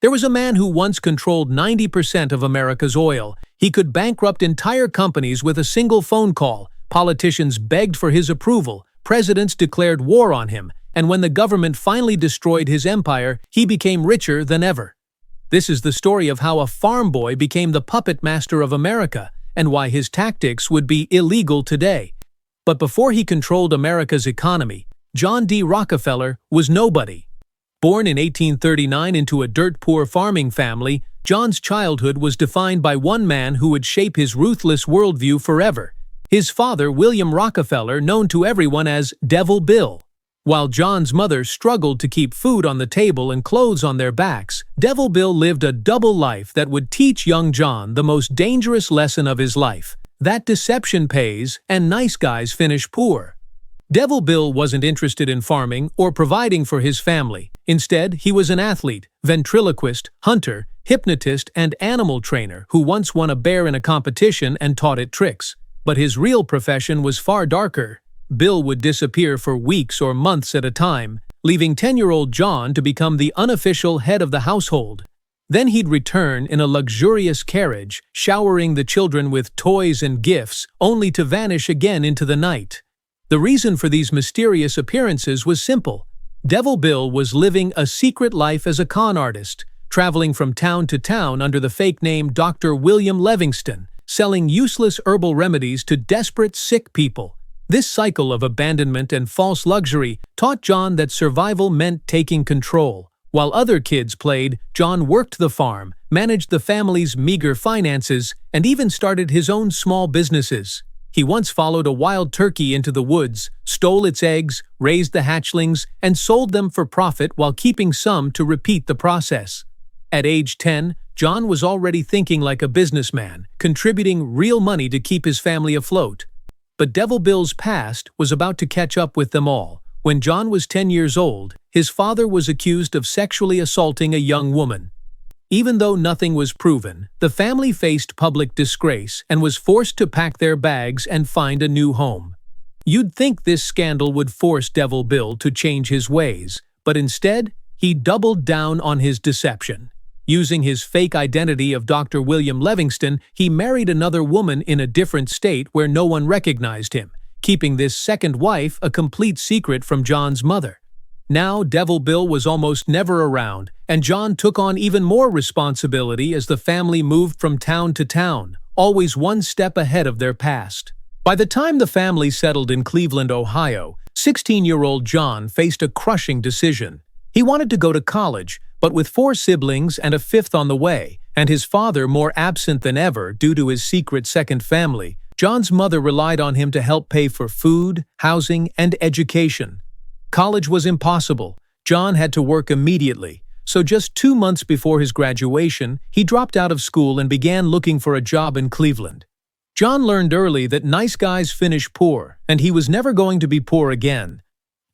There was a man who once controlled 90% of America's oil. He could bankrupt entire companies with a single phone call. Politicians begged for his approval. Presidents declared war on him. And when the government finally destroyed his empire, he became richer than ever. This is the story of how a farm boy became the puppet master of America, and why his tactics would be illegal today. But before he controlled America's economy, John D. Rockefeller was nobody. Born in 1839 into a dirt-poor farming family, John's childhood was defined by one man who would shape his ruthless worldview forever. His father, William Rockefeller, known to everyone as Devil Bill. While John's mother struggled to keep food on the table and clothes on their backs, Devil Bill lived a double life that would teach young John the most dangerous lesson of his life: that deception pays and nice guys finish poor. Devil Bill wasn't interested in farming or providing for his family. Instead, he was an athlete, ventriloquist, hunter, hypnotist, and animal trainer who once won a bear in a competition and taught it tricks. But his real profession was far darker. Bill would disappear for weeks or months at a time, leaving 10-year-old John to become the unofficial head of the household. Then he'd return in a luxurious carriage, showering the children with toys and gifts, only to vanish again into the night. The reason for these mysterious appearances was simple. Devil Bill was living a secret life as a con artist, traveling from town to town under the fake name Dr. William Livingston, selling useless herbal remedies to desperate, sick people. This cycle of abandonment and false luxury taught John that survival meant taking control. While other kids played, John worked the farm, managed the family's meager finances, and even started his own small businesses. He once followed a wild turkey into the woods, stole its eggs, raised the hatchlings, and sold them for profit while keeping some to repeat the process. At age 10, John was already thinking like a businessman, contributing real money to keep his family afloat. But Devil Bill's past was about to catch up with them all. When John was 10 years old, his father was accused of sexually assaulting a young woman. Even though nothing was proven, the family faced public disgrace and was forced to pack their bags and find a new home. You'd think this scandal would force Devil Bill to change his ways, but instead, he doubled down on his deception. Using his fake identity of Dr. William Livingston, he married another woman in a different state where no one recognized him, keeping this second wife a complete secret from John's mother. Now, Devil Bill was almost never around, and John took on even more responsibility as the family moved from town to town, always one step ahead of their past. By the time the family settled in Cleveland, Ohio, 16-year-old John faced a crushing decision. He wanted to go to college, but with 4 siblings and a 5th on the way, and his father more absent than ever due to his secret second family, John's mother relied on him to help pay for food, housing, and education. College was impossible. John had to work immediately, so just 2 months before his graduation, he dropped out of school and began looking for a job in Cleveland. John learned early that nice guys finish poor, and he was never going to be poor again.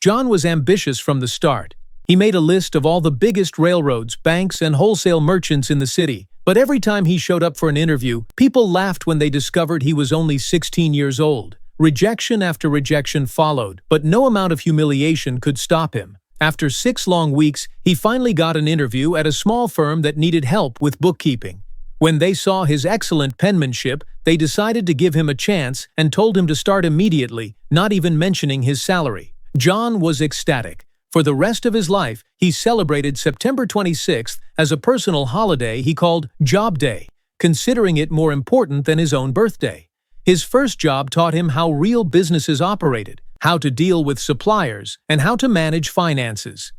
John was ambitious from the start. He made a list of all the biggest railroads, banks, and wholesale merchants in the city. But every time he showed up for an interview, people laughed when they discovered he was only 16 years old. Rejection after rejection followed, but no amount of humiliation could stop him. After 6 long weeks, he finally got an interview at a small firm that needed help with bookkeeping. When they saw his excellent penmanship, they decided to give him a chance and told him to start immediately, not even mentioning his salary. John was ecstatic. For the rest of his life, he celebrated September 26th as a personal holiday he called Job Day, considering it more important than his own birthday. His first job taught him how real businesses operated, how to deal with suppliers, and how to manage finances.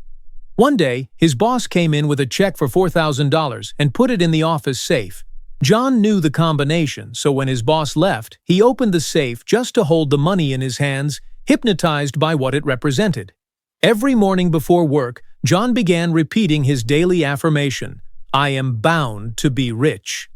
One day, his boss came in with a check for $4,000 and put it in the office safe. John knew the combination, so when his boss left, he opened the safe just to hold the money in his hands, hypnotized by what it represented. Every morning before work, John began repeating his daily affirmation, "I am bound to be rich."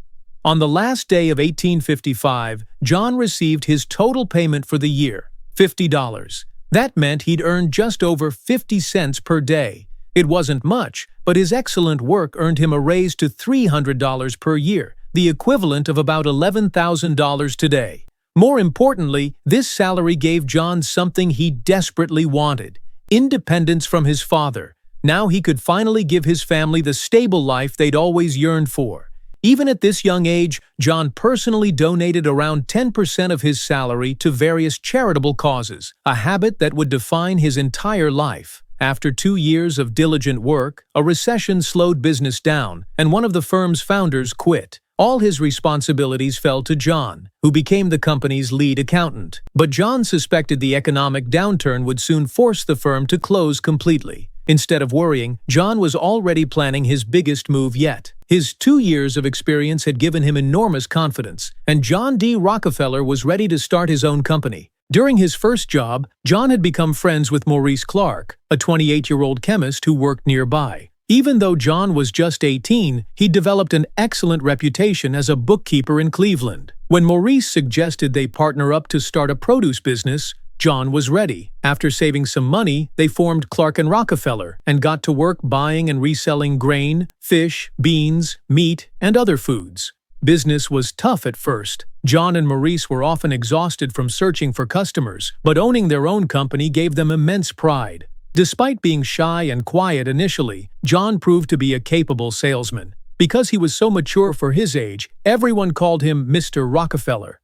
On the last day of 1855, John received his total payment for the year, $50. That meant he'd earned just over 50 cents per day. It wasn't much, but his excellent work earned him a raise to $300 per year, the equivalent of about $11,000 today. More importantly, this salary gave John something he desperately wanted: independence from his father. Now he could finally give his family the stable life they'd always yearned for. Even at this young age, John personally donated around 10% of his salary to various charitable causes, a habit that would define his entire life. After 2 years of diligent work, a recession slowed business down, and one of the firm's founders quit. All his responsibilities fell to John, who became the company's lead accountant. But John suspected the economic downturn would soon force the firm to close completely. Instead of worrying, John was already planning his biggest move yet. His 2 years of experience had given him enormous confidence, and John D. Rockefeller was ready to start his own company. During his first job, John had become friends with Maurice Clark, a 28-year-old chemist who worked nearby. Even though John was just 18, he developed an excellent reputation as a bookkeeper in Cleveland. When Maurice suggested they partner up to start a produce business, John was ready. After saving some money, they formed Clark and Rockefeller and got to work buying and reselling grain, fish, beans, meat, and other foods. Business was tough at first. John and Maurice were often exhausted from searching for customers, but owning their own company gave them immense pride. Despite being shy and quiet initially, John proved to be a capable salesman. Because he was so mature for his age, everyone called him Mr. Rockefeller.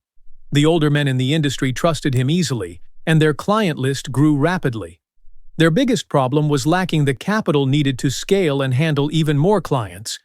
The older men in the industry trusted him easily, and their client list grew rapidly. Their biggest problem was lacking the capital needed to scale and handle even more clients.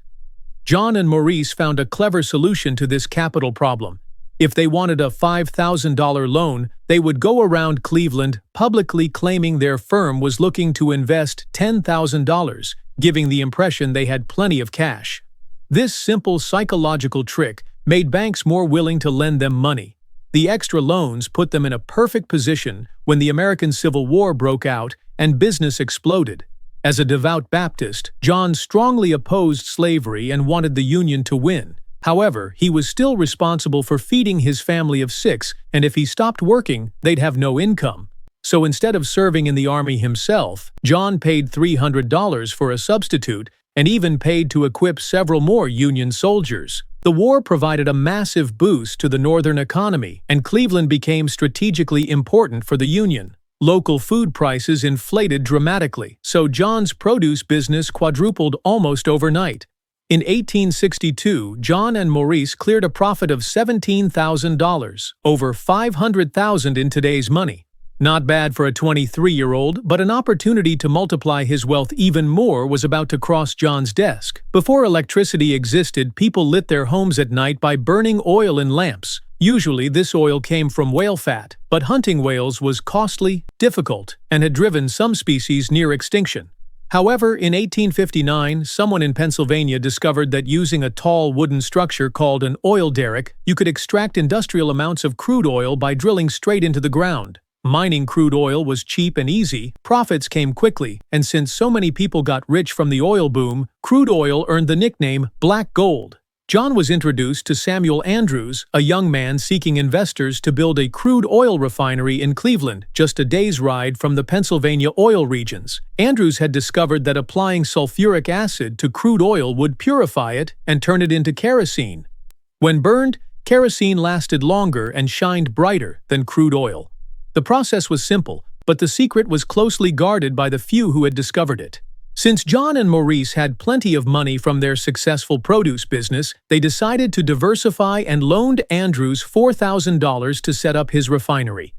John and Maurice found a clever solution to this capital problem. If they wanted a $5,000 loan, they would go around Cleveland publicly claiming their firm was looking to invest $10,000, giving the impression they had plenty of cash. This simple psychological trick made banks more willing to lend them money. The extra loans put them in a perfect position when the American Civil War broke out and business exploded. As a devout Baptist, John strongly opposed slavery and wanted the Union to win. However, he was still responsible for feeding his family of 6, and if he stopped working, they'd have no income. So instead of serving in the army himself, John paid $300 for a substitute and even paid to equip several more Union soldiers. The war provided a massive boost to the northern economy, and Cleveland became strategically important for the Union. Local food prices inflated dramatically, so John's produce business quadrupled almost overnight. In 1862, John and Maurice cleared a profit of $17,000, over $500,000 in today's money. Not bad for a 23-year-old, but an opportunity to multiply his wealth even more was about to cross John's desk. Before electricity existed, people lit their homes at night by burning oil in lamps. Usually, this oil came from whale fat, but hunting whales was costly, difficult, and had driven some species near extinction. However, in 1859, someone in Pennsylvania discovered that using a tall wooden structure called an oil derrick, you could extract industrial amounts of crude oil by drilling straight into the ground. Mining crude oil was cheap and easy, profits came quickly, and since so many people got rich from the oil boom, crude oil earned the nickname Black Gold. John was introduced to Samuel Andrews, a young man seeking investors to build a crude oil refinery in Cleveland, just a day's ride from the Pennsylvania oil regions. Andrews had discovered that applying sulfuric acid to crude oil would purify it and turn it into kerosene. When burned, kerosene lasted longer and shined brighter than crude oil. The process was simple, but the secret was closely guarded by the few who had discovered it. Since John and Maurice had plenty of money from their successful produce business, they decided to diversify and loaned Andrews $4,000 to set up his refinery.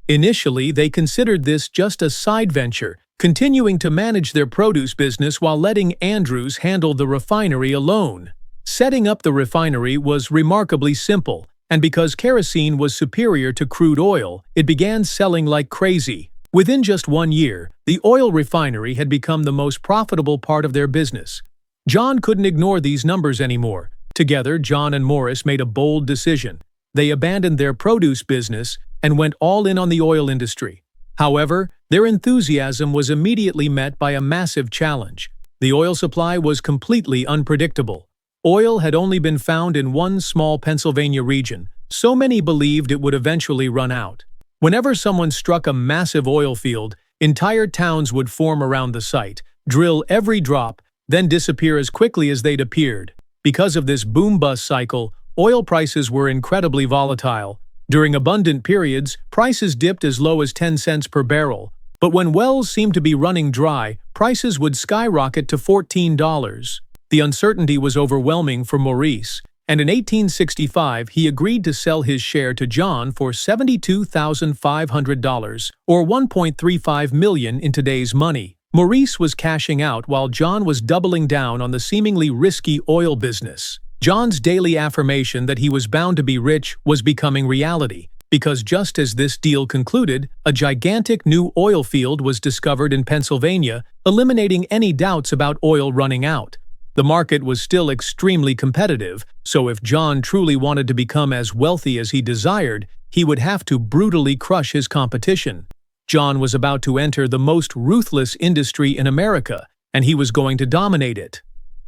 Initially, they considered this just a side venture, continuing to manage their produce business while letting Andrews handle the refinery alone. Setting up the refinery was remarkably simple, and because kerosene was superior to crude oil, it began selling like crazy. Within just 1 year, the oil refinery had become the most profitable part of their business. John couldn't ignore these numbers anymore. Together, John and Maurice made a bold decision. They abandoned their produce business and went all in on the oil industry. However, their enthusiasm was immediately met by a massive challenge. The oil supply was completely unpredictable. Oil had only been found in one small Pennsylvania region, so many believed it would eventually run out. Whenever someone struck a massive oil field, entire towns would form around the site, drill every drop, then disappear as quickly as they'd appeared. Because of this boom-bust cycle, oil prices were incredibly volatile. During abundant periods, prices dipped as low as 10 cents per barrel. But when wells seemed to be running dry, prices would skyrocket to $14. The uncertainty was overwhelming for Maurice, and in 1865 he agreed to sell his share to John for $72,500, or $1.35 million in today's money. Maurice was cashing out while John was doubling down on the seemingly risky oil business. John's daily affirmation that he was bound to be rich was becoming reality, because just as this deal concluded, a gigantic new oil field was discovered in Pennsylvania, eliminating any doubts about oil running out. The market was still extremely competitive, so if John truly wanted to become as wealthy as he desired, he would have to brutally crush his competition. John was about to enter the most ruthless industry in America, and he was going to dominate it.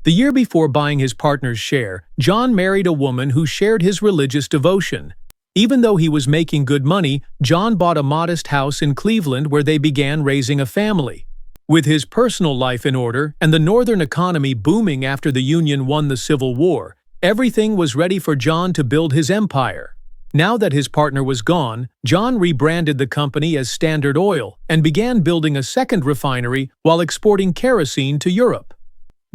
The year before buying his partner's share, John married a woman who shared his religious devotion. Even though he was making good money, John bought a modest house in Cleveland where they began raising a family. With his personal life in order and the Northern economy booming after the Union won the Civil War, everything was ready for John to build his empire. Now that his partner was gone, John rebranded the company as Standard Oil and began building a second refinery while exporting kerosene to Europe.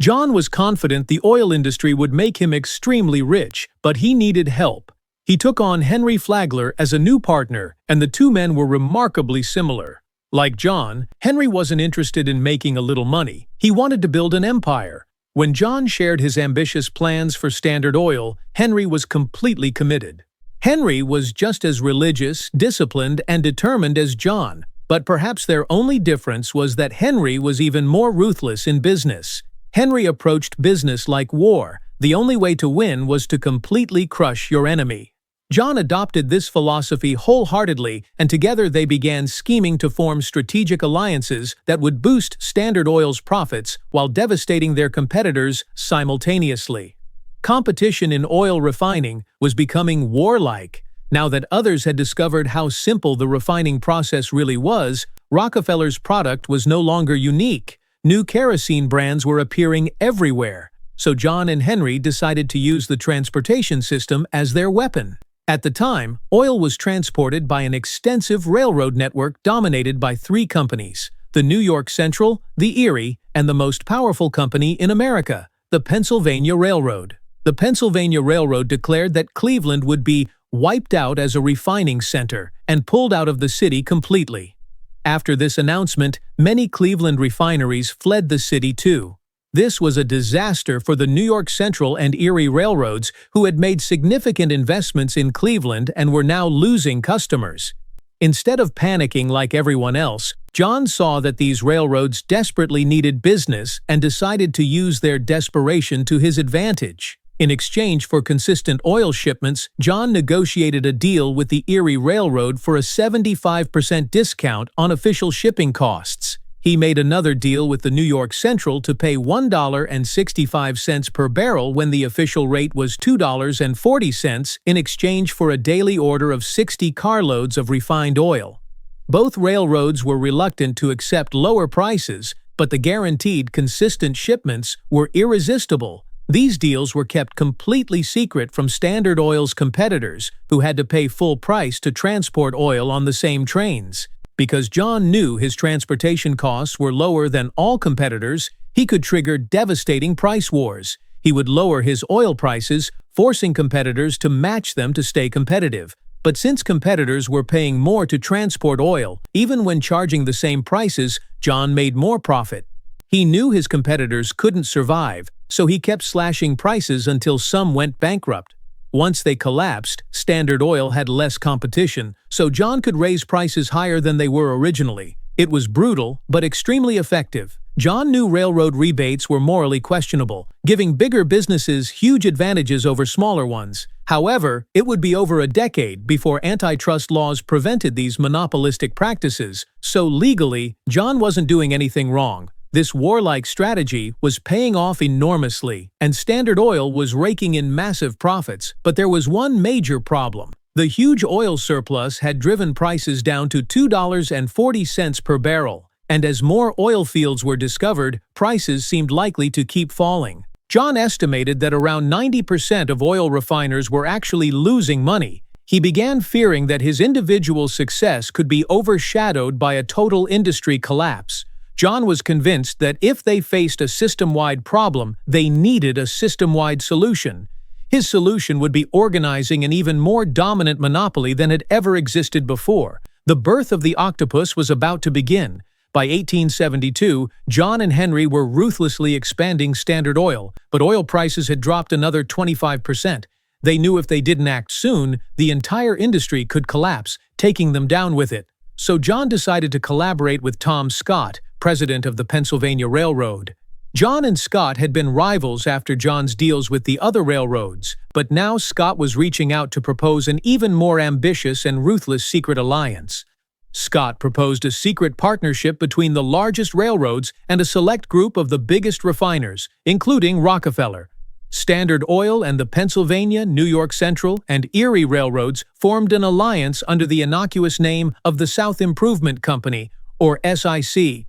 John was confident the oil industry would make him extremely rich, but he needed help. He took on Henry Flagler as a new partner, and the two men were remarkably similar. Like John, Henry wasn't interested in making a little money. He wanted to build an empire. When John shared his ambitious plans for Standard Oil, Henry was completely committed. Henry was just as religious, disciplined, and determined as John, but perhaps their only difference was that Henry was even more ruthless in business. Henry approached business like war. The only way to win was to completely crush your enemy. John adopted this philosophy wholeheartedly, and together they began scheming to form strategic alliances that would boost Standard Oil's profits while devastating their competitors simultaneously. Competition in oil refining was becoming warlike. Now that others had discovered how simple the refining process really was, Rockefeller's product was no longer unique. New kerosene brands were appearing everywhere, so John and Henry decided to use the transportation system as their weapon. At the time, oil was transported by an extensive railroad network dominated by three companies: the New York Central, the Erie, and the most powerful company in America, the Pennsylvania Railroad. The Pennsylvania Railroad declared that Cleveland would be wiped out as a refining center and pulled out of the city completely. After this announcement, many Cleveland refineries fled the city too. This was a disaster for the New York Central and Erie railroads, who had made significant investments in Cleveland and were now losing customers. Instead of panicking like everyone else, John saw that these railroads desperately needed business and decided to use their desperation to his advantage. In exchange for consistent oil shipments, John negotiated a deal with the Erie Railroad for a 75% discount on official shipping costs. He made another deal with the New York Central to pay $1.65 per barrel when the official rate was $2.40 in exchange for a daily order of 60 carloads of refined oil. Both railroads were reluctant to accept lower prices, but the guaranteed consistent shipments were irresistible. These deals were kept completely secret from Standard Oil's competitors, who had to pay full price to transport oil on the same trains. Because John knew his transportation costs were lower than all competitors, he could trigger devastating price wars. He would lower his oil prices, forcing competitors to match them to stay competitive. But since competitors were paying more to transport oil, even when charging the same prices, John made more profit. He knew his competitors couldn't survive, so he kept slashing prices until some went bankrupt. Once they collapsed, Standard Oil had less competition, so John could raise prices higher than they were originally. It was brutal, but extremely effective. John knew railroad rebates were morally questionable, giving bigger businesses huge advantages over smaller ones. However, it would be over a decade before antitrust laws prevented these monopolistic practices, so legally, John wasn't doing anything wrong. This warlike strategy was paying off enormously, and Standard Oil was raking in massive profits, but there was one major problem. The huge oil surplus had driven prices down to $2.40 per barrel, and as more oil fields were discovered, prices seemed likely to keep falling. John estimated that around 90% of oil refiners were actually losing money. He began fearing that his individual success could be overshadowed by a total industry collapse. John was convinced that if they faced a system-wide problem, they needed a system-wide solution. His solution would be organizing an even more dominant monopoly than had ever existed before. The birth of the octopus was about to begin. By 1872, John and Henry were ruthlessly expanding Standard Oil, but oil prices had dropped another 25%. They knew if they didn't act soon, the entire industry could collapse, taking them down with it. So John decided to collaborate with Tom Scott, president of the Pennsylvania Railroad. John and Scott had been rivals after John's deals with the other railroads, but now Scott was reaching out to propose an even more ambitious and ruthless secret alliance. Scott proposed a secret partnership between the largest railroads and a select group of the biggest refiners, including Rockefeller. Standard Oil and the Pennsylvania, New York Central, and Erie Railroads formed an alliance under the innocuous name of the South Improvement Company, or SIC.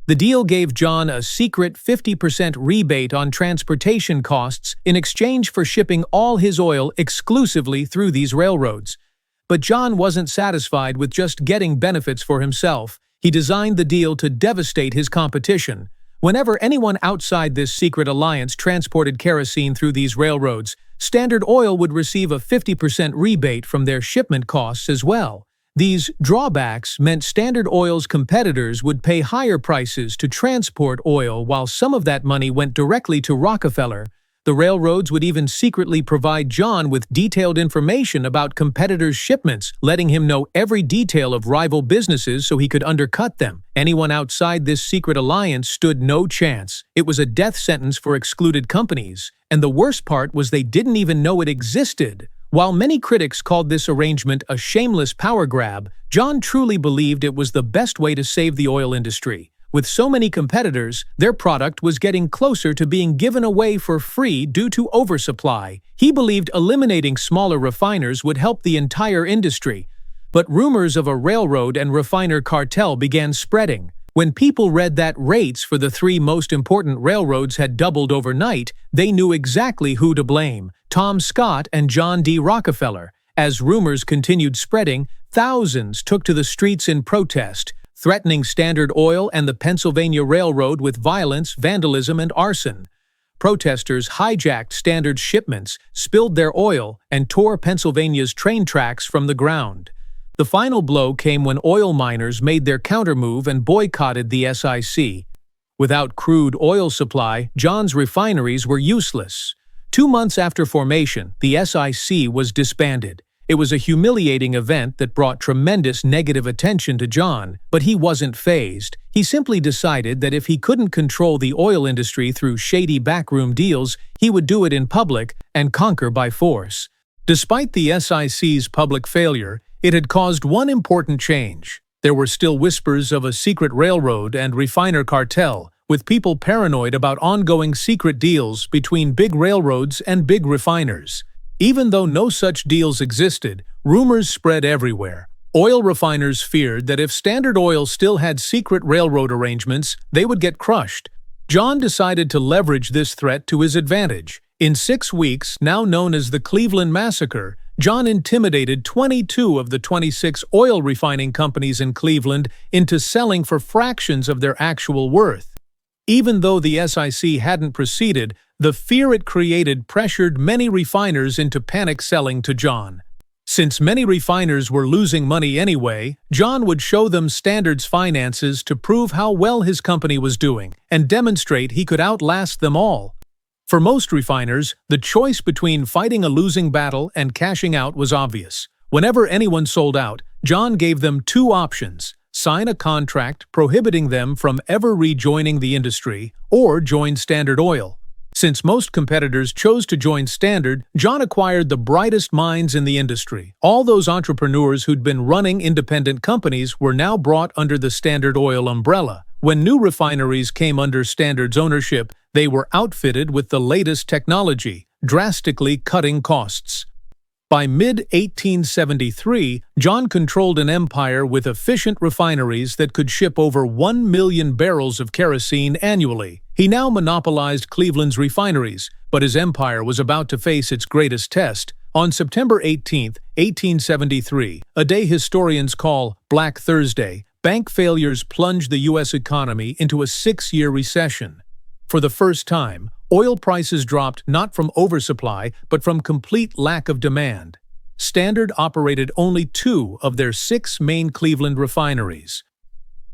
The deal gave John a secret 50% rebate on transportation costs in exchange for shipping all his oil exclusively through these railroads. But John wasn't satisfied with just getting benefits for himself. He designed the deal to devastate his competition. Whenever anyone outside this secret alliance transported kerosene through these railroads, Standard Oil would receive a 50% rebate from their shipment costs as well. These drawbacks meant Standard Oil's competitors would pay higher prices to transport oil, while some of that money went directly to Rockefeller. The railroads would even secretly provide John with detailed information about competitors' shipments, letting him know every detail of rival businesses so he could undercut them. Anyone outside this secret alliance stood no chance. It was a death sentence for excluded companies, and the worst part was they didn't even know it existed. While many critics called this arrangement a shameless power grab, John truly believed it was the best way to save the oil industry. With so many competitors, their product was getting closer to being given away for free due to oversupply. He believed eliminating smaller refiners would help the entire industry. But rumors of a railroad and refiner cartel began spreading. When people read that rates for the three most important railroads had doubled overnight, they knew exactly who to blame: Tom Scott and John D. Rockefeller. As rumors continued spreading, thousands took to the streets in protest, threatening Standard Oil and the Pennsylvania Railroad with violence, vandalism, and arson. Protesters hijacked Standard's shipments, spilled their oil, and tore Pennsylvania's train tracks from the ground. The final blow came when oil miners made their countermove and boycotted the SIC. Without crude oil supply, John's refineries were useless. 2 months after formation, the SIC was disbanded. It was a humiliating event that brought tremendous negative attention to John, but he wasn't fazed. He simply decided that if he couldn't control the oil industry through shady backroom deals, he would do it in public and conquer by force. Despite the SIC's public failure, it had caused one important change. There were still whispers of a secret railroad and refiner cartel, with people paranoid about ongoing secret deals between big railroads and big refiners. Even though no such deals existed, rumors spread everywhere. Oil refiners feared that if Standard Oil still had secret railroad arrangements, they would get crushed. John decided to leverage this threat to his advantage. In 6 weeks, now known as the Cleveland Massacre, John intimidated 22 of the 26 oil refining companies in Cleveland into selling for fractions of their actual worth. Even though the SIC hadn't proceeded, the fear it created pressured many refiners into panic selling to John. Since many refiners were losing money anyway, John would show them Standard's finances to prove how well his company was doing and demonstrate he could outlast them all. For most refiners, the choice between fighting a losing battle and cashing out was obvious. Whenever anyone sold out, John gave them 2 options: sign a contract prohibiting them from ever rejoining the industry, or join Standard Oil. Since most competitors chose to join Standard, John acquired the brightest minds in the industry. All those entrepreneurs who'd been running independent companies were now brought under the Standard Oil umbrella. When new refineries came under Standard's ownership, they were outfitted with the latest technology, drastically cutting costs. By mid-1873, John controlled an empire with efficient refineries that could ship over 1 million barrels of kerosene annually. He now monopolized Cleveland's refineries, but his empire was about to face its greatest test: On September 18, 1873, a day historians call Black Thursday, bank failures plunged the U.S. economy into a six-year recession. For the first time, oil prices dropped not from oversupply but from complete lack of demand. Standard operated only 2 of their 6 main Cleveland refineries.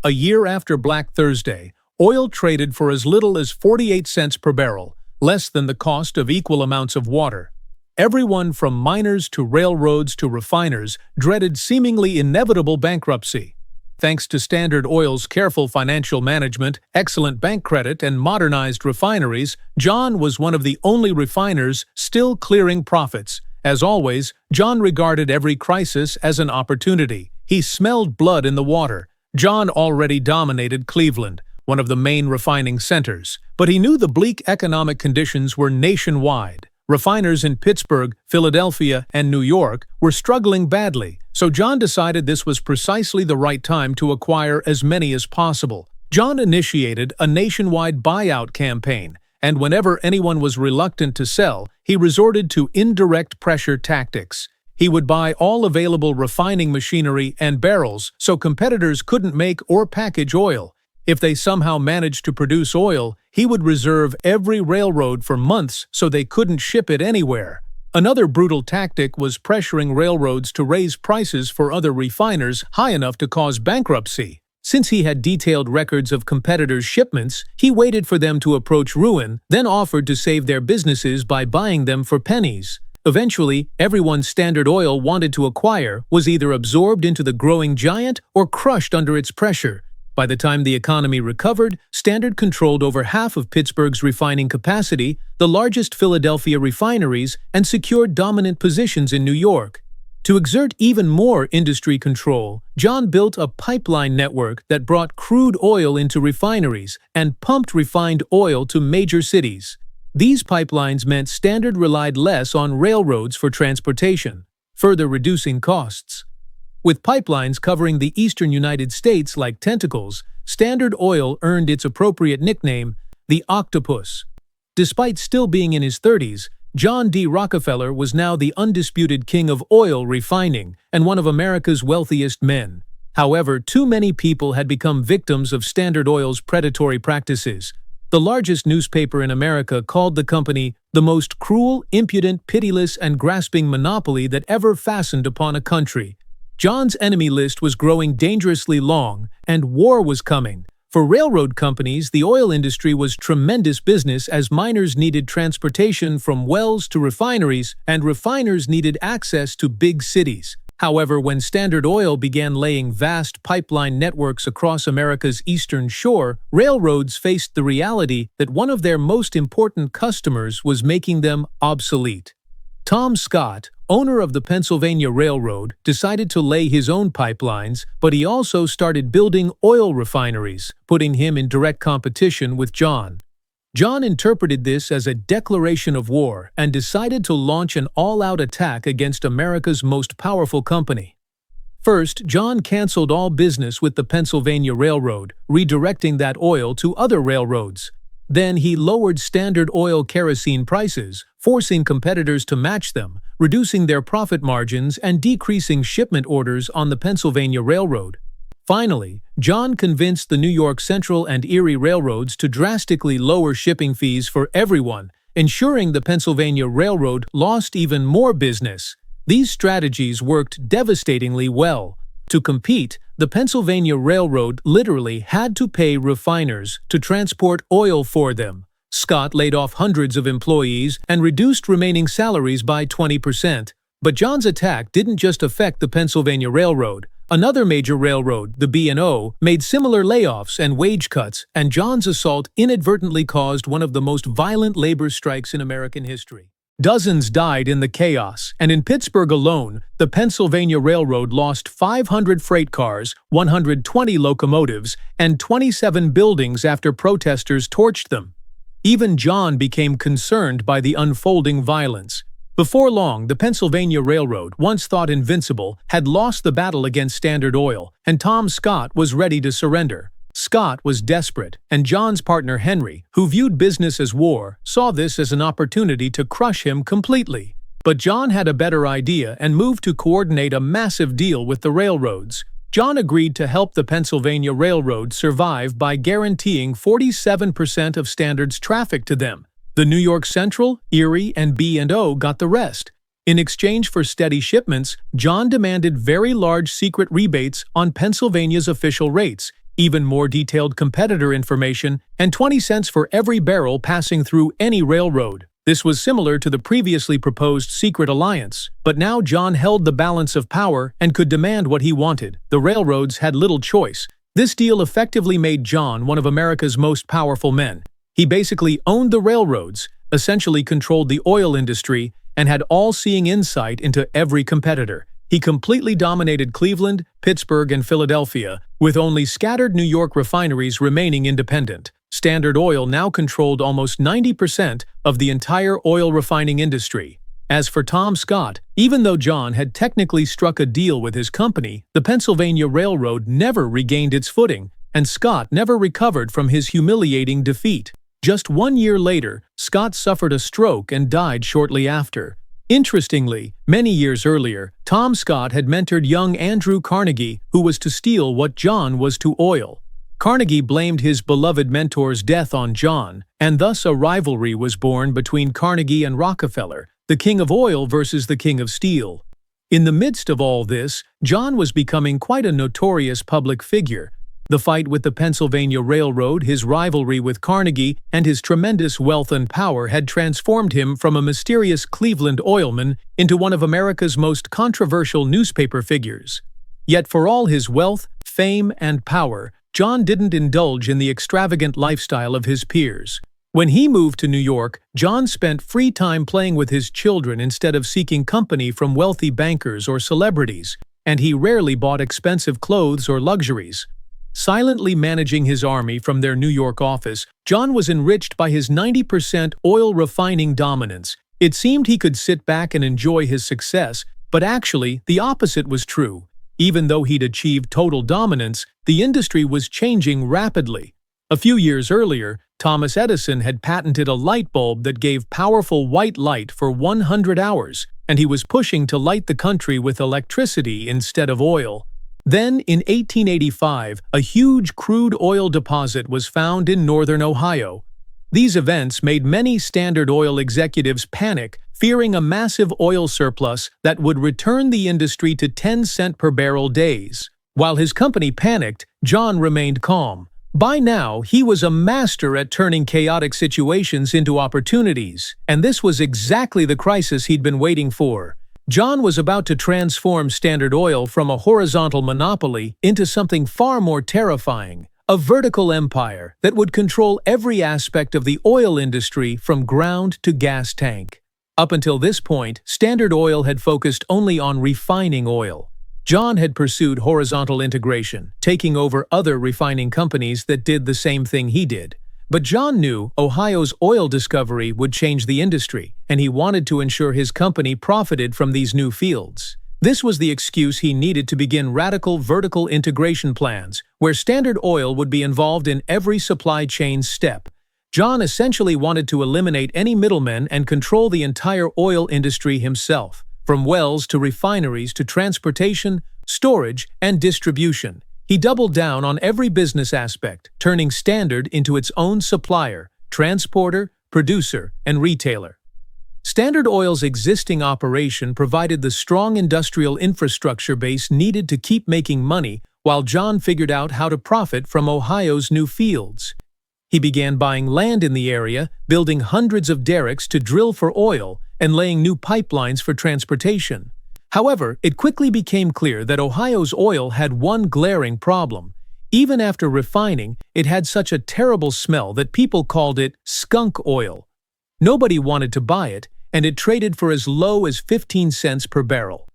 A year after Black Thursday, oil traded for as little as 48 cents per barrel, less than the cost of equal amounts of water. Everyone from miners to railroads to refiners dreaded seemingly inevitable bankruptcy. Thanks to Standard Oil's careful financial management, excellent bank credit, and modernized refineries, John was one of the only refiners still clearing profits. As always, John regarded every crisis as an opportunity. He smelled blood in the water. John already dominated Cleveland, one of the main refining centers, but he knew the bleak economic conditions were nationwide. Refiners in Pittsburgh, Philadelphia, and New York were struggling badly, so John decided this was precisely the right time to acquire as many as possible. John initiated a nationwide buyout campaign, and whenever anyone was reluctant to sell, he resorted to indirect pressure tactics. He would buy all available refining machinery and barrels so competitors couldn't make or package oil. If they somehow managed to produce oil, he would reserve every railroad for months so they couldn't ship it anywhere. Another brutal tactic was pressuring railroads to raise prices for other refiners high enough to cause bankruptcy. Since he had detailed records of competitors' shipments, he waited for them to approach ruin, then offered to save their businesses by buying them for pennies. Eventually, everyone Standard Oil wanted to acquire was either absorbed into the growing giant or crushed under its pressure. By the time the economy recovered, Standard controlled over half of Pittsburgh's refining capacity, the largest Philadelphia refineries, and secured dominant positions in New York. To exert even more industry control, John built a pipeline network that brought crude oil into refineries and pumped refined oil to major cities. These pipelines meant Standard relied less on railroads for transportation, further reducing costs. With pipelines covering the eastern United States like tentacles, Standard Oil earned its appropriate nickname, the Octopus. Despite still being in his 30s, John D. Rockefeller was now the undisputed king of oil refining and one of America's wealthiest men. However, too many people had become victims of Standard Oil's predatory practices. The largest newspaper in America called the company the most cruel, impudent, pitiless, and grasping monopoly that ever fastened upon a country. John's enemy list was growing dangerously long, and war was coming. For railroad companies, the oil industry was tremendous business as miners needed transportation from wells to refineries, and refiners needed access to big cities. However, when Standard Oil began laying vast pipeline networks across America's eastern shore, railroads faced the reality that one of their most important customers was making them obsolete. Tom Scott, owner of the Pennsylvania Railroad, decided to lay his own pipelines, but he also started building oil refineries, putting him in direct competition with John. John interpreted this as a declaration of war and decided to launch an all-out attack against America's most powerful company. First, John canceled all business with the Pennsylvania Railroad, redirecting that oil to other railroads. Then he lowered Standard Oil kerosene prices, forcing competitors to match them, reducing their profit margins and decreasing shipment orders on the Pennsylvania Railroad. Finally, John convinced the New York Central and Erie railroads to drastically lower shipping fees for everyone, ensuring the Pennsylvania Railroad lost even more business. These strategies worked devastatingly well. To compete, the Pennsylvania Railroad literally had to pay refiners to transport oil for them. Scott laid off hundreds of employees and reduced remaining salaries by 20%. But John's attack didn't just affect the Pennsylvania Railroad. Another major railroad, the B&O, made similar layoffs and wage cuts, and John's assault inadvertently caused one of the most violent labor strikes in American history. Dozens died in the chaos, and in Pittsburgh alone, the Pennsylvania Railroad lost 500 freight cars, 120 locomotives, and 27 buildings after protesters torched them. Even John became concerned by the unfolding violence. Before long, the Pennsylvania Railroad, once thought invincible, had lost the battle against Standard Oil, and Tom Scott was ready to surrender. Scott was desperate, and John's partner Henry, who viewed business as war, saw this as an opportunity to crush him completely. But John had a better idea and moved to coordinate a massive deal with the railroads. John agreed to help the Pennsylvania Railroad survive by guaranteeing 47% of Standard's traffic to them. The New York Central, Erie, and B&O got the rest. In exchange for steady shipments, John demanded very large secret rebates on Pennsylvania's official rates, even more detailed competitor information, and 20 cents for every barrel passing through any railroad. This was similar to the previously proposed secret alliance, but now John held the balance of power and could demand what he wanted. The railroads had little choice. This deal effectively made John one of America's most powerful men. He basically owned the railroads, essentially controlled the oil industry, and had all-seeing insight into every competitor. He completely dominated Cleveland, Pittsburgh, and Philadelphia, with only scattered New York refineries remaining independent. Standard Oil now controlled almost 90% of the entire oil refining industry. As for Tom Scott, even though John had technically struck a deal with his company, the Pennsylvania Railroad never regained its footing, and Scott never recovered from his humiliating defeat. Just 1 year later, Scott suffered a stroke and died shortly after. Interestingly, many years earlier, Tom Scott had mentored young Andrew Carnegie, who was to steal what John was to oil. Carnegie blamed his beloved mentor's death on John, and thus a rivalry was born between Carnegie and Rockefeller, the king of oil versus the king of steel. In the midst of all this, John was becoming quite a notorious public figure. The fight with the Pennsylvania Railroad, his rivalry with Carnegie, and his tremendous wealth and power had transformed him from a mysterious Cleveland oilman into one of America's most controversial newspaper figures. Yet for all his wealth, fame, and power, John didn't indulge in the extravagant lifestyle of his peers. When he moved to New York, John spent free time playing with his children instead of seeking company from wealthy bankers or celebrities, and he rarely bought expensive clothes or luxuries. Silently managing his army from their New York office, John was enriched by his 90% oil refining dominance. It seemed he could sit back and enjoy his success, but actually, the opposite was true. Even though he'd achieved total dominance, the industry was changing rapidly. A few years earlier, Thomas Edison had patented a light bulb that gave powerful white light for 100 hours, and he was pushing to light the country with electricity instead of oil. Then, in 1885, a huge crude oil deposit was found in northern Ohio. These events made many Standard Oil executives panic, fearing a massive oil surplus that would return the industry to 10-cent per barrel days. While his company panicked, John remained calm. By now, he was a master at turning chaotic situations into opportunities, and this was exactly the crisis he'd been waiting for. John was about to transform Standard Oil from a horizontal monopoly into something far more terrifying, a vertical empire that would control every aspect of the oil industry from ground to gas tank. Up until this point, Standard Oil had focused only on refining oil. John had pursued horizontal integration, taking over other refining companies that did the same thing he did. But John knew Ohio's oil discovery would change the industry, and he wanted to ensure his company profited from these new fields. This was the excuse he needed to begin radical vertical integration plans, where Standard Oil would be involved in every supply chain step. John essentially wanted to eliminate any middlemen and control the entire oil industry himself, from wells to refineries to transportation, storage, and distribution. He doubled down on every business aspect, turning Standard into its own supplier, transporter, producer, and retailer. Standard Oil's existing operation provided the strong industrial infrastructure base needed to keep making money, while John figured out how to profit from Ohio's new fields. He began buying land in the area, building hundreds of derricks to drill for oil, and laying new pipelines for transportation. However, it quickly became clear that Ohio's oil had one glaring problem. Even after refining, it had such a terrible smell that people called it skunk oil. Nobody wanted to buy it, and it traded for as low as 15 cents per barrel.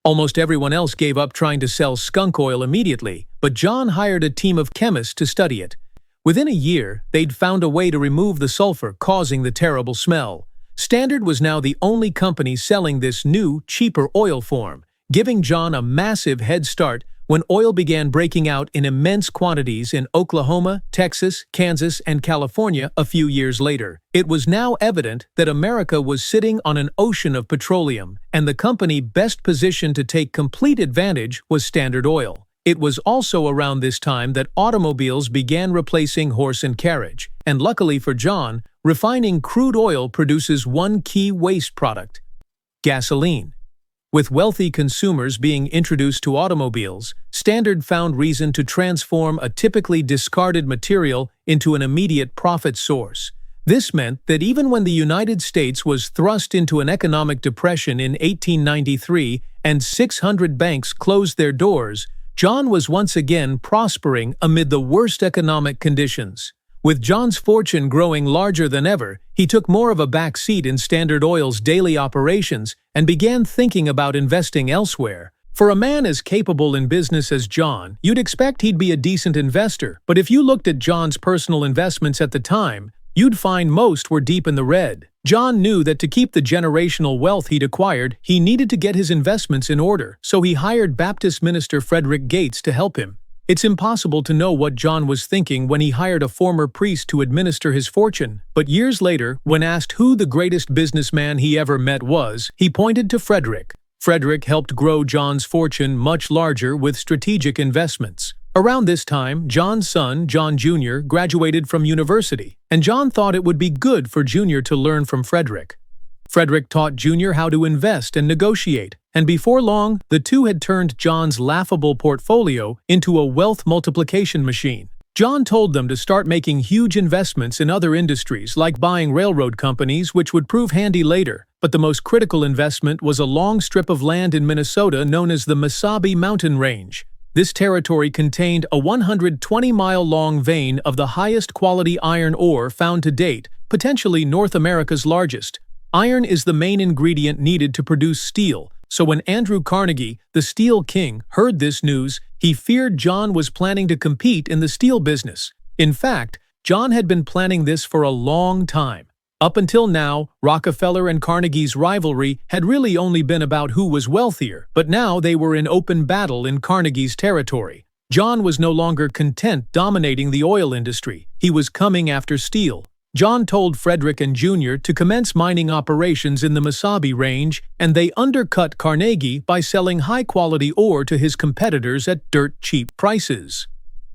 Almost everyone else gave up trying to sell skunk oil immediately, but John hired a team of chemists to study it. Within a year, they'd found a way to remove the sulfur causing the terrible smell. Standard was now the only company selling this new, cheaper oil form, giving John a massive head start when oil began breaking out in immense quantities in Oklahoma, Texas, Kansas, and California a few years later. It was now evident that America was sitting on an ocean of petroleum, and the company best positioned to take complete advantage was Standard Oil. It was also around this time that automobiles began replacing horse and carriage, and luckily for John, refining crude oil produces one key waste product: gasoline. With wealthy consumers being introduced to automobiles, Standard found reason to transform a typically discarded material into an immediate profit source. This meant that even when the United States was thrust into an economic depression in 1893 and 600 banks closed their doors, John was once again prospering amid the worst economic conditions. With John's fortune growing larger than ever, he took more of a back seat in Standard Oil's daily operations and began thinking about investing elsewhere. For a man as capable in business as John, you'd expect he'd be a decent investor, but if you looked at John's personal investments at the time, you'd find most were deep in the red. John knew that to keep the generational wealth he'd acquired, he needed to get his investments in order, so he hired Baptist minister Frederick Gates to help him. It's impossible to know what John was thinking when he hired a former priest to administer his fortune, but years later, when asked who the greatest businessman he ever met was, he pointed to Frederick. Frederick helped grow John's fortune much larger with strategic investments. Around this time, John's son, John Jr., graduated from university, and John thought it would be good for Jr. to learn from Frederick. Frederick taught Jr. how to invest and negotiate, and before long, the two had turned John's laughable portfolio into a wealth multiplication machine. John told them to start making huge investments in other industries like buying railroad companies, which would prove handy later, but the most critical investment was a long strip of land in Minnesota known as the Mesabi Mountain Range. This territory contained a 120-mile-long vein of the highest quality iron ore found to date, potentially North America's largest. Iron is the main ingredient needed to produce steel, so when Andrew Carnegie, the steel king, heard this news, he feared John was planning to compete in the steel business. In fact, John had been planning this for a long time. Up until now, Rockefeller and Carnegie's rivalry had really only been about who was wealthier, but now they were in open battle in Carnegie's territory. John was no longer content dominating the oil industry. He was coming after steel. John told Frederick and Jr. to commence mining operations in the Mesabi Range, and they undercut Carnegie by selling high-quality ore to his competitors at dirt-cheap prices.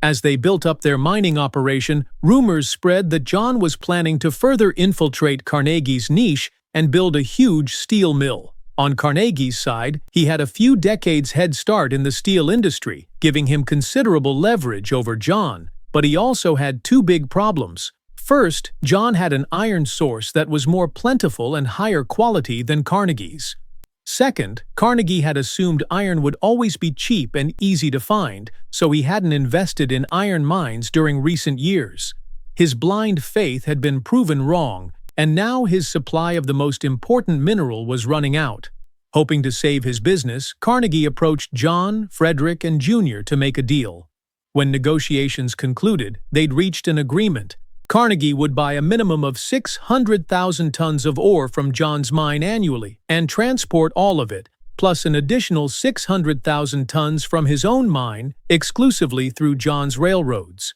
As they built up their mining operation, rumors spread that John was planning to further infiltrate Carnegie's niche and build a huge steel mill. On Carnegie's side, he had a few decades head start in the steel industry, giving him considerable leverage over John. But he also had two big problems. First, John had an iron source that was more plentiful and higher quality than Carnegie's. Second, Carnegie had assumed iron would always be cheap and easy to find, so he hadn't invested in iron mines during recent years. His blind faith had been proven wrong, and now his supply of the most important mineral was running out. Hoping to save his business, Carnegie approached John, Frederick, and Jr. to make a deal. When negotiations concluded, they'd reached an agreement. Carnegie would buy a minimum of 600,000 tons of ore from John's mine annually and transport all of it, plus an additional 600,000 tons from his own mine, exclusively through John's railroads.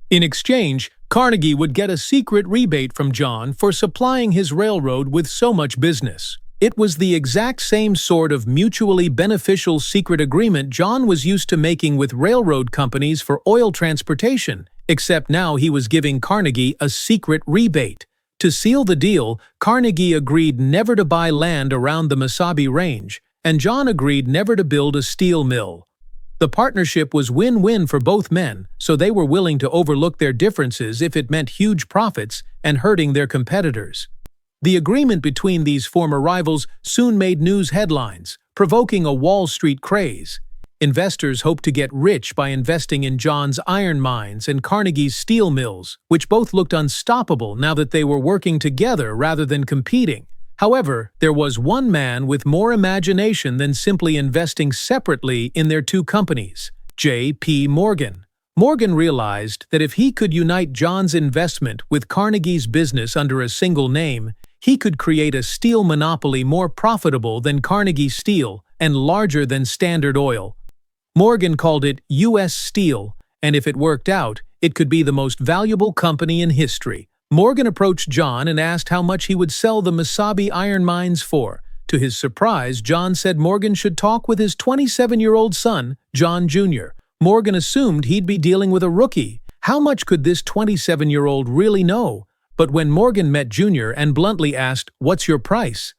In exchange, Carnegie would get a secret rebate from John for supplying his railroad with so much business. It was the exact same sort of mutually beneficial secret agreement John was used to making with railroad companies for oil transportation, except now he was giving Carnegie a secret rebate. To seal the deal, Carnegie agreed never to buy land around the Mesabi Range, and John agreed never to build a steel mill. The partnership was win-win for both men, so they were willing to overlook their differences if it meant huge profits and hurting their competitors. The agreement between these former rivals soon made news headlines, provoking a Wall Street craze. Investors hoped to get rich by investing in John's iron mines and Carnegie's steel mills, which both looked unstoppable now that they were working together rather than competing. However, there was one man with more imagination than simply investing separately in their two companies, J.P. Morgan. Morgan realized that if he could unite John's investment with Carnegie's business under a single name, he could create a steel monopoly more profitable than Carnegie Steel and larger than Standard Oil. Morgan called it U.S. Steel, and if it worked out, it could be the most valuable company in history. Morgan approached John and asked how much he would sell the Mesabi iron mines for. To his surprise, John said Morgan should talk with his 27-year-old son, John Jr. Morgan assumed he'd be dealing with a rookie. How much could this 27-year-old really know? But when Morgan met Jr. and bluntly asked, "What's your price?"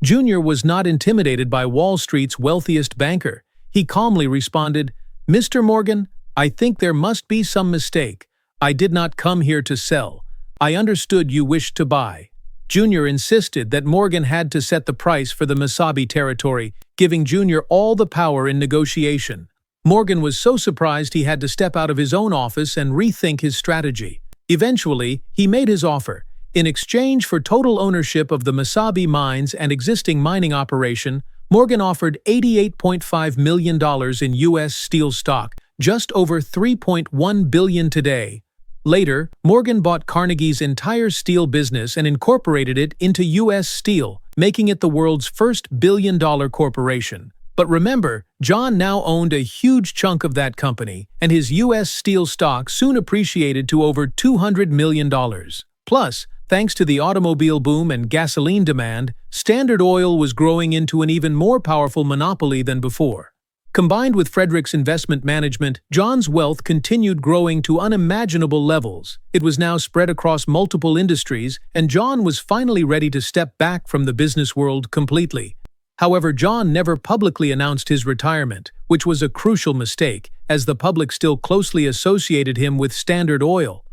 Jr. was not intimidated by Wall Street's wealthiest banker. He calmly responded, "Mr. Morgan, I think there must be some mistake. I did not come here to sell. I understood you wished to buy." Jr. insisted that Morgan had to set the price for the Mesabi territory, giving Jr. all the power in negotiation. Morgan was so surprised he had to step out of his own office and rethink his strategy. Eventually, he made his offer. In exchange for total ownership of the Mesabi mines and existing mining operation, Morgan offered $88.5 million in U.S. Steel stock, just over $3.1 billion today. Later, Morgan bought Carnegie's entire steel business and incorporated it into U.S. Steel, making it the world's first billion-dollar corporation. But remember, John now owned a huge chunk of that company, and his U.S. Steel stock soon appreciated to over $200 million. Plus, thanks to the automobile boom and gasoline demand, Standard Oil was growing into an even more powerful monopoly than before. Combined with Frederick's investment management, John's wealth continued growing to unimaginable levels. It was now spread across multiple industries, and John was finally ready to step back from the business world completely. However, John never publicly announced his retirement, which was a crucial mistake, as the public still closely associated him with Standard Oil.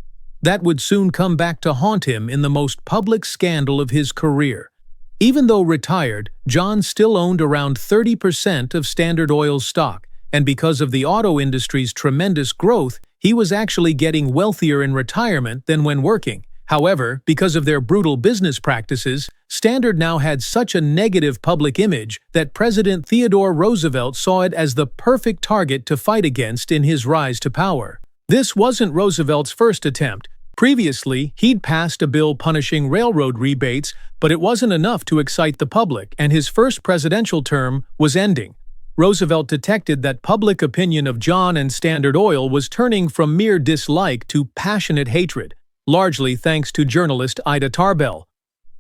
That would soon come back to haunt him in the most public scandal of his career. Even though retired, John still owned around 30% of Standard Oil's stock, and because of the auto industry's tremendous growth, he was actually getting wealthier in retirement than when working. However, because of their brutal business practices, Standard now had such a negative public image that President Theodore Roosevelt saw it as the perfect target to fight against in his rise to power. This wasn't Roosevelt's first attempt. Previously, he'd passed a bill punishing railroad rebates, but it wasn't enough to excite the public, and his first presidential term was ending. Roosevelt detected that public opinion of John and Standard Oil was turning from mere dislike to passionate hatred, largely thanks to journalist Ida Tarbell.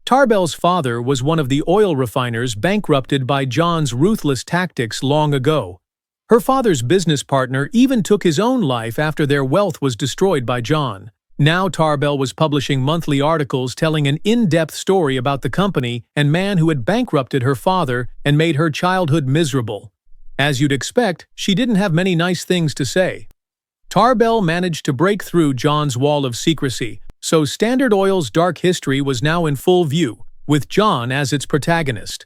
Tarbell's father was one of the oil refiners bankrupted by John's ruthless tactics long ago. Her father's business partner even took his own life after their wealth was destroyed by John. Now Tarbell was publishing monthly articles telling an in-depth story about the company and man who had bankrupted her father and made her childhood miserable. As you'd expect, she didn't have many nice things to say. Tarbell managed to break through John's wall of secrecy, so Standard Oil's dark history was now in full view, with John as its protagonist.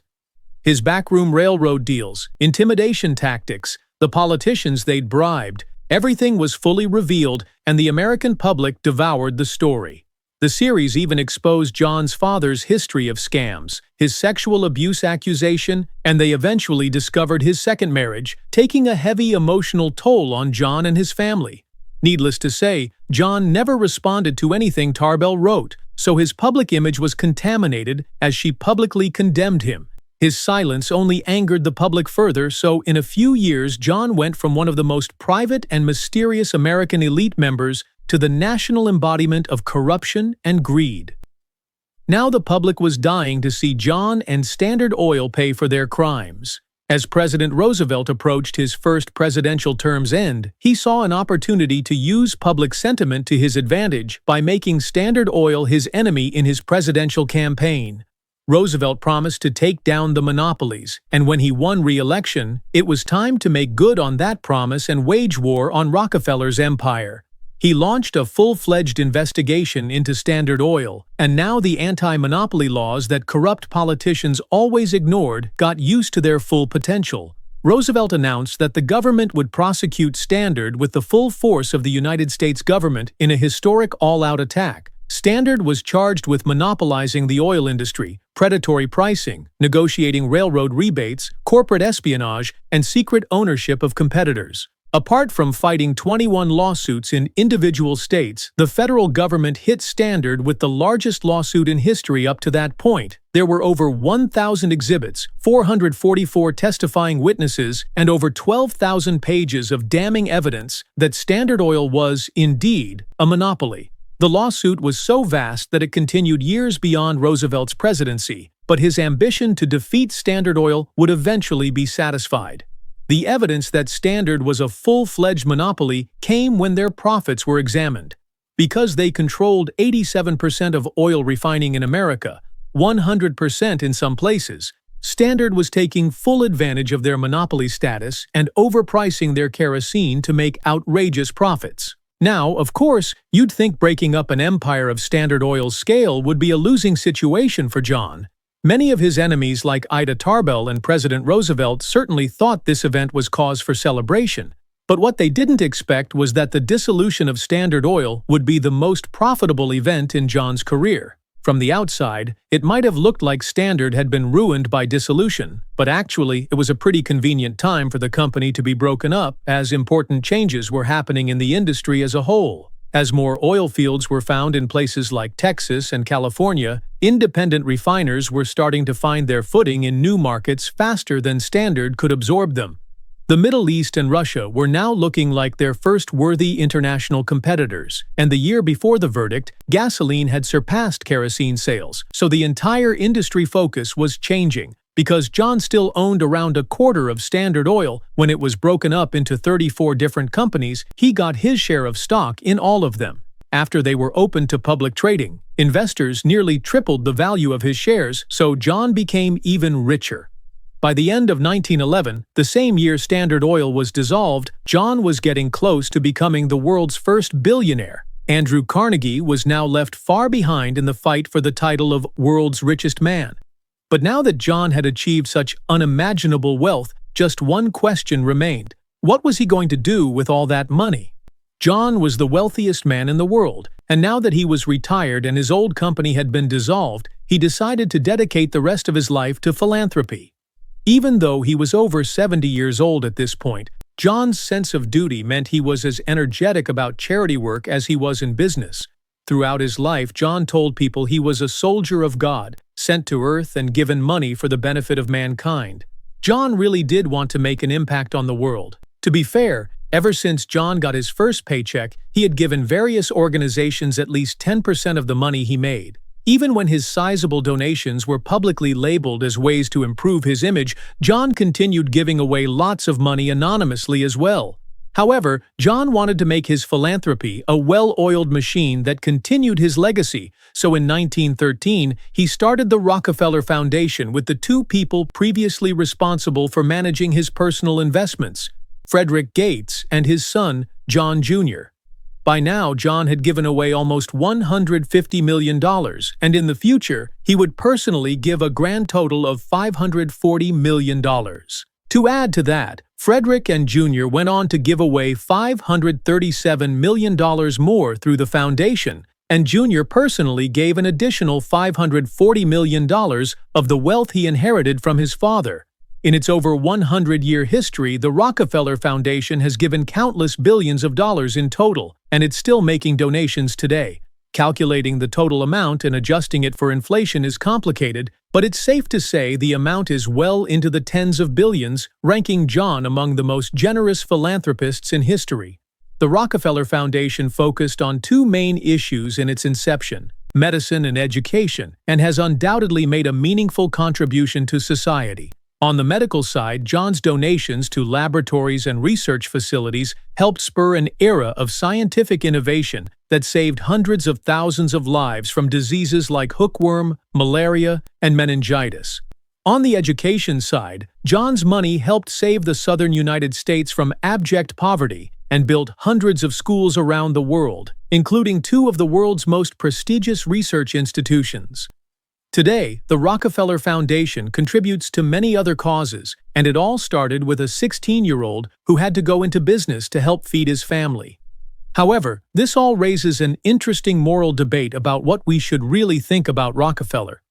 His backroom railroad deals, intimidation tactics, the politicians they'd bribed, everything was fully revealed, and the American public devoured the story. The series even exposed John's father's history of scams, his sexual abuse accusation, and they eventually discovered his second marriage, taking a heavy emotional toll on John and his family. Needless to say, John never responded to anything Tarbell wrote, so his public image was contaminated as she publicly condemned him. His silence only angered the public further, so in a few years John went from one of the most private and mysterious American elite members to the national embodiment of corruption and greed. Now the public was dying to see John and Standard Oil pay for their crimes. As President Roosevelt approached his first presidential term's end, he saw an opportunity to use public sentiment to his advantage by making Standard Oil his enemy in his presidential campaign. Roosevelt promised to take down the monopolies, and when he won re-election, it was time to make good on that promise and wage war on Rockefeller's empire. He launched a full-fledged investigation into Standard Oil, and now the anti-monopoly laws that corrupt politicians always ignored got used to their full potential. Roosevelt announced that the government would prosecute Standard with the full force of the United States government in a historic all-out attack. Standard was charged with monopolizing the oil industry, predatory pricing, negotiating railroad rebates, corporate espionage, and secret ownership of competitors. Apart from fighting 21 lawsuits in individual states, the federal government hit Standard with the largest lawsuit in history up to that point. There were over 1,000 exhibits, 444 testifying witnesses, and over 12,000 pages of damning evidence that Standard Oil was, indeed, a monopoly. The lawsuit was so vast that it continued years beyond Roosevelt's presidency, but his ambition to defeat Standard Oil would eventually be satisfied. The evidence that Standard was a full-fledged monopoly came when their profits were examined. Because they controlled 87% of oil refining in America, 100% in some places, Standard was taking full advantage of their monopoly status and overpricing their kerosene to make outrageous profits. Now, of course, you'd think breaking up an empire of Standard Oil's scale would be a losing situation for John. Many of his enemies like Ida Tarbell and President Roosevelt certainly thought this event was cause for celebration. But what they didn't expect was that the dissolution of Standard Oil would be the most profitable event in John's career. From the outside, it might have looked like Standard had been ruined by dissolution, but actually it was a pretty convenient time for the company to be broken up as important changes were happening in the industry as a whole. As more oil fields were found in places like Texas and California, independent refiners were starting to find their footing in new markets faster than Standard could absorb them. The Middle East and Russia were now looking like their first worthy international competitors, and the year before the verdict, gasoline had surpassed kerosene sales, so the entire industry focus was changing. Because John still owned around a quarter of Standard Oil when it was broken up into 34 different companies, he got his share of stock in all of them. After they were open to public trading, investors nearly tripled the value of his shares, so John became even richer. By the end of 1911, the same year Standard Oil was dissolved, John was getting close to becoming the world's first billionaire. Andrew Carnegie was now left far behind in the fight for the title of world's richest man. But now that John had achieved such unimaginable wealth, just one question remained. What was he going to do with all that money? John was the wealthiest man in the world, and now that he was retired and his old company had been dissolved, he decided to dedicate the rest of his life to philanthropy. Even though he was over 70 years old at this point, John's sense of duty meant he was as energetic about charity work as he was in business. Throughout his life, John told people he was a soldier of God, sent to earth and given money for the benefit of mankind. John really did want to make an impact on the world. To be fair, ever since John got his first paycheck, he had given various organizations at least 10% of the money he made. Even when his sizable donations were publicly labeled as ways to improve his image, John continued giving away lots of money anonymously as well. However, John wanted to make his philanthropy a well-oiled machine that continued his legacy, so in 1913, he started the Rockefeller Foundation with the two people previously responsible for managing his personal investments, Frederick Gates and his son, John Jr. By now, John had given away almost $150 million, and in the future, he would personally give a grand total of $540 million. To add to that, Frederick and Jr. went on to give away $537 million more through the foundation, and Jr. personally gave an additional $540 million of the wealth he inherited from his father. In its over 100-year history, the Rockefeller Foundation has given countless billions of dollars in total, and it's still making donations today. Calculating the total amount and adjusting it for inflation is complicated, but it's safe to say the amount is well into the tens of billions, ranking John among the most generous philanthropists in history. The Rockefeller Foundation focused on two main issues in its inception: medicine and education, and has undoubtedly made a meaningful contribution to society. On the medical side, John's donations to laboratories and research facilities helped spur an era of scientific innovation that saved hundreds of thousands of lives from diseases like hookworm, malaria, and meningitis. On the education side, John's money helped save the southern United States from abject poverty and built hundreds of schools around the world, including two of the world's most prestigious research institutions. Today, the Rockefeller Foundation contributes to many other causes, and it all started with a 16-year-old who had to go into business to help feed his family. However, this all raises an interesting moral debate about what we should really think about Rockefeller.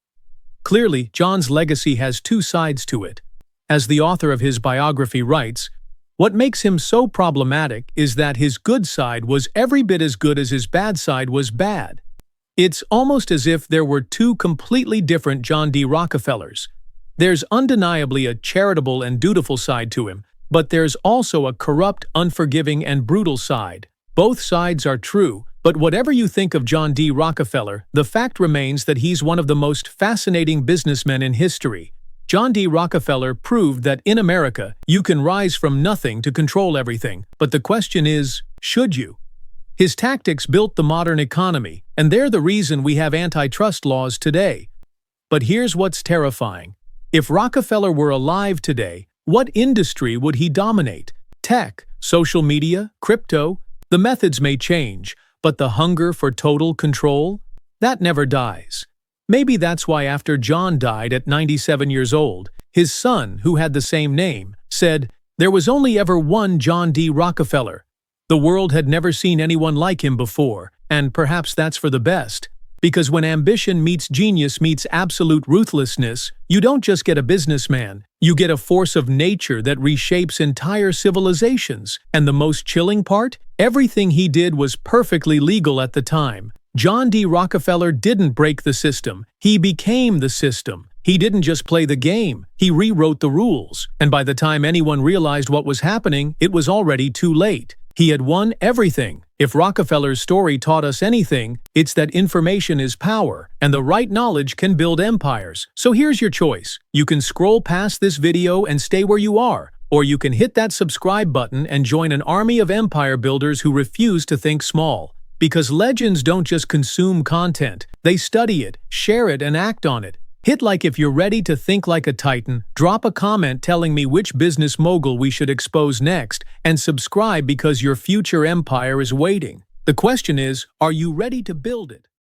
Clearly, John's legacy has two sides to it. As the author of his biography writes, What makes him so problematic is that his good side was every bit as good as his bad side was bad. It's almost as if there were two completely different John D. Rockefellers. There's undeniably a charitable and dutiful side to him, but there's also a corrupt, unforgiving, and brutal side. Both sides are true, but whatever you think of John D. Rockefeller, the fact remains that he's one of the most fascinating businessmen in history. John D. Rockefeller proved that in America, you can rise from nothing to control everything, but the question is, should you? His tactics built the modern economy, and they're the reason we have antitrust laws today. But here's what's terrifying. If Rockefeller were alive today, what industry would he dominate? Tech, social media, crypto? The methods may change, but the hunger for total control? That never dies. Maybe that's why after John died at 97 years old, his son, who had the same name, said, "There was only ever one John D. Rockefeller. The world had never seen anyone like him before, and perhaps that's for the best. Because when ambition meets genius meets absolute ruthlessness, you don't just get a businessman, you get a force of nature that reshapes entire civilizations. And the most chilling part? Everything he did was perfectly legal at the time. John D. Rockefeller didn't break the system, he became the system. He didn't just play the game, he rewrote the rules. And by the time anyone realized what was happening, it was already too late. He had won everything. If Rockefeller's story taught us anything, it's that information is power, and the right knowledge can build empires. So here's your choice. You can scroll past this video and stay where you are, or you can hit that subscribe button and join an army of empire builders who refuse to think small. Because legends don't just consume content, they study it, share it, and act on it. Hit like if you're ready to think like a titan, drop a comment telling me which business mogul we should expose next, and subscribe because your future empire is waiting. The question is, are you ready to build it?